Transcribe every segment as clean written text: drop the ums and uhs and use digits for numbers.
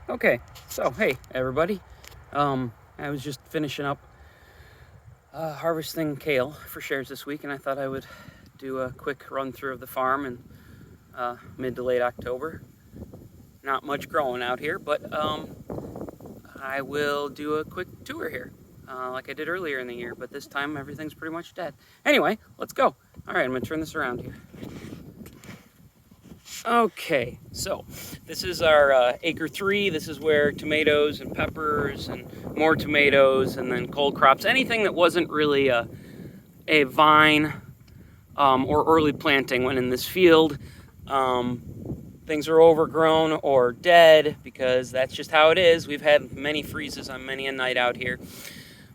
Okay, so hey everybody, I was just finishing up harvesting kale for shares this week, and I thought I would do a quick run through of the farm in mid to late October. Not much growing out here, but I will do a quick tour here, like I did earlier in the year, but this time everything's pretty much dead. Anyway, let's go. All right, I'm gonna turn this around here. Okay, so this is our acre 3. This is where tomatoes and peppers and more tomatoes and then cold crops, anything that wasn't really a vine or early planting went in this field. Things are overgrown or dead because that's just how it is. We've had many freezes on many a night out here.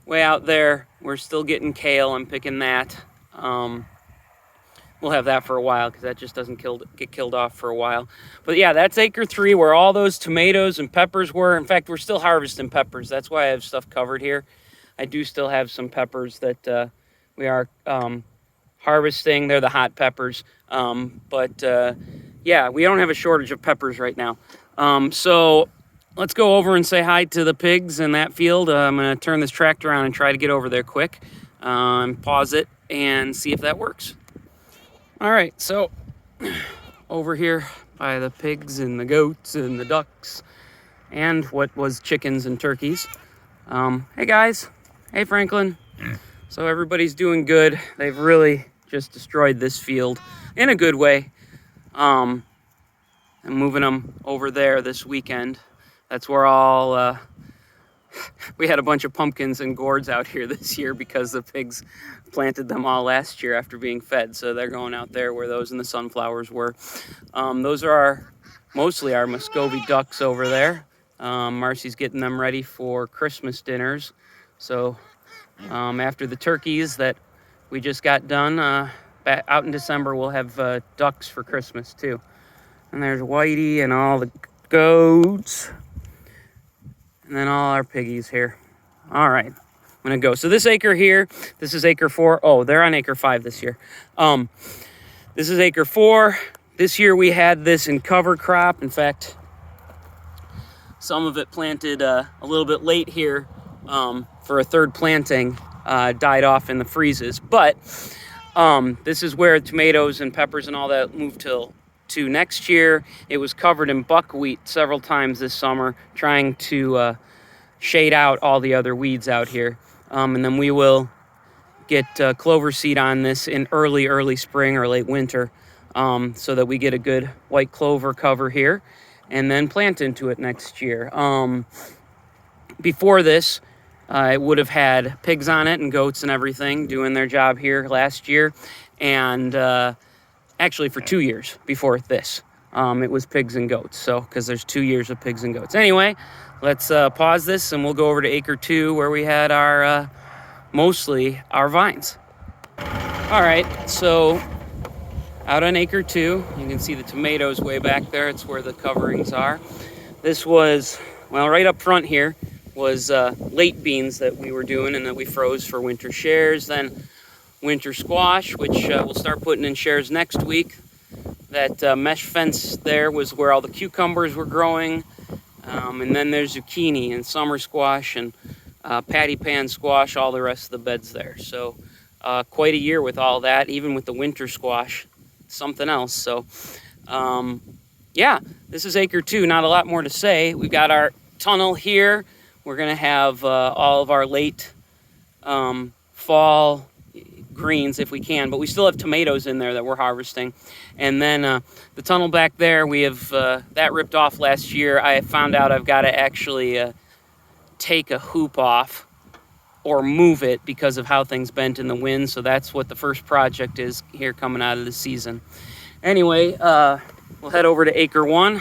Way out there, we're still getting kale. I'm picking that. We'll have that for a while because that just doesn't get killed off for a while. But yeah, that's acre 3 where all those tomatoes and peppers were. In fact, we're still harvesting peppers. That's why I have stuff covered here. I do still have some peppers that we are harvesting. They're the hot peppers. Yeah, we don't have a shortage of peppers right now. So let's go over and say hi to the pigs in that field. I'm going to turn this tractor on and try to get over there quick. Pause it and see if that works. All right, so over here by the pigs and the goats and the ducks and what was chickens and turkeys. Hey guys, hey Franklin. So everybody's doing good. They've really just destroyed this field in a good way. I'm moving them over there this weekend. That's where all, we had a bunch of pumpkins and gourds out here this year because the pigs planted them all last year after being fed. So they're going out there where those and the sunflowers were. Those are mostly our Muscovy ducks over there. Marcy's getting them ready for Christmas dinners. So after the turkeys that we just got done, out in December, we'll have ducks for Christmas too. And there's Whitey and all the goats. And then all our piggies here. All right, I'm gonna go. So this acre here, this is acre 4. Oh, they're on acre 5 this year. This is acre 4. This year we had this in cover crop. In fact, some of it planted a little bit late here for a third planting, died off in the freezes. But this is where tomatoes and peppers and all that moved to next year. It was covered in buckwheat several times this summer, trying to shade out all the other weeds out here. And then we will get clover seed on this in early spring or late winter, so that we get a good white clover cover here and then plant into it next year. Before this, it would have had pigs on it and goats and everything doing their job here last year. And actually for 2 years before this, it was pigs and goats. So, because there's 2 years of pigs and goats. Anyway, let's pause this and we'll go over to acre 2 where we had our, mostly our vines. All right, so out on acre 2, you can see the tomatoes way back there. It's where the coverings are. This was, well, right up front here was late beans that we were doing and that we froze for winter shares. Then winter squash, which we'll start putting in shares next week. That mesh fence there was where all the cucumbers were growing. And then there's zucchini and summer squash and patty pan squash, all the rest of the beds there. So quite a year with all that, even with the winter squash, something else. So yeah, this is acre 2, not a lot more to say. We've got our tunnel here. We're gonna have all of our late fall greens if we can, but we still have tomatoes in there that we're harvesting. And then the tunnel back there, we have that ripped off last year. I found out I've got to actually take a hoop off or move it because of how things bent in the wind. So that's what the first project is here coming out of the season. Anyway, we'll head over to acre 1,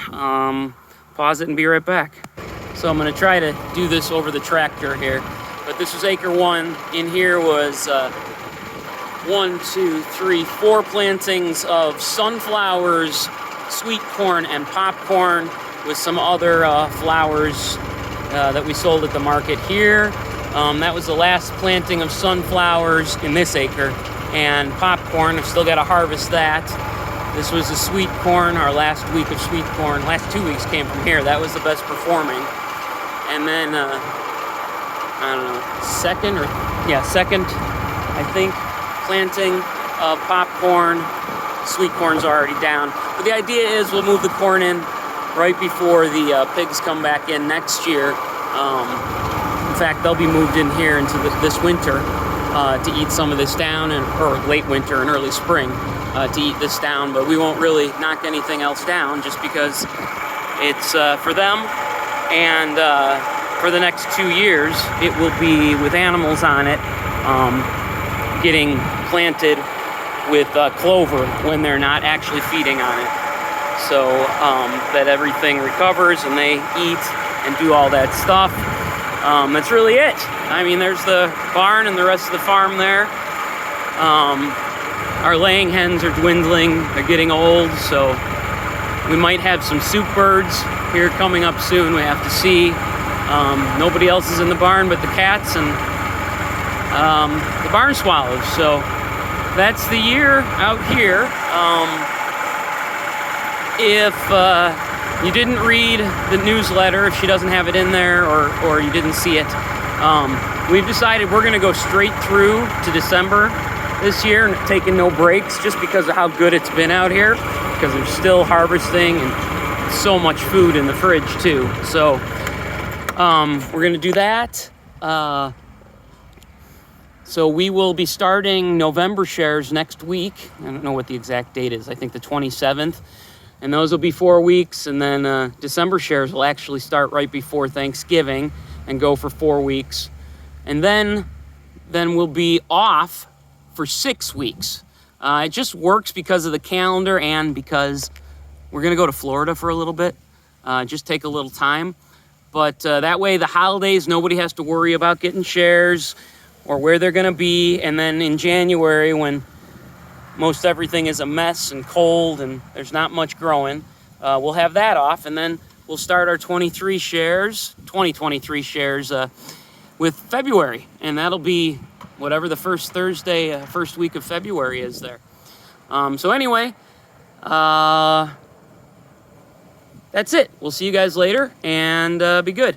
pause it and be right back. So I'm going to try to do this over the tractor here, but this was acre 1. In here was 1, 2, 3, 4 plantings of sunflowers, sweet corn, and popcorn, with some other flowers that we sold at the market here. That was the last planting of sunflowers in this acre, and popcorn. I've still got to harvest that. This was the sweet corn, our last week of sweet corn. Last 2 weeks came from here. That was the best performing. And then, I don't know, second, I think, planting of popcorn. Sweet corn's already down. But the idea is we'll move the corn in right before the pigs come back in next year. In fact, they'll be moved in here into this winter to eat some of this down, or late winter and early spring to eat this down. But we won't really knock anything else down just because it's for them. And for the next 2 years, it will be with animals on it, getting planted with clover when they're not actually feeding on it. So that everything recovers and they eat and do all that stuff. That's really it. I mean, there's the barn and the rest of the farm there. Our laying hens are dwindling. They're getting old, so we might have some soup birds here coming up soon. We have to see. Nobody else is in the barn but the cats and the barn swallows. So that's the year out here. If you didn't read the newsletter, if she doesn't have it in there, or you didn't see it, we've decided we're going to go straight through to December this year and taking no breaks just because of how good it's been out here, because they're still harvesting and so much food in the fridge too. So we're going to do that. So we will be starting November shares next week. I don't know what the exact date is. I think the 27th. And those will be 4 weeks. And then December shares will actually start right before Thanksgiving and go for 4 weeks. And then we'll be off for 6 weeks. It just works because of the calendar and because we're going to go to Florida for a little bit. Just take a little time. But that way, the holidays, nobody has to worry about getting shares or where they're going to be. And then in January, when most everything is a mess and cold and there's not much growing, we'll have that off. And then we'll start our 2023 shares with February. And that'll be whatever the first Thursday, first week of February is there. So anyway, that's it. We'll see you guys later, and be good.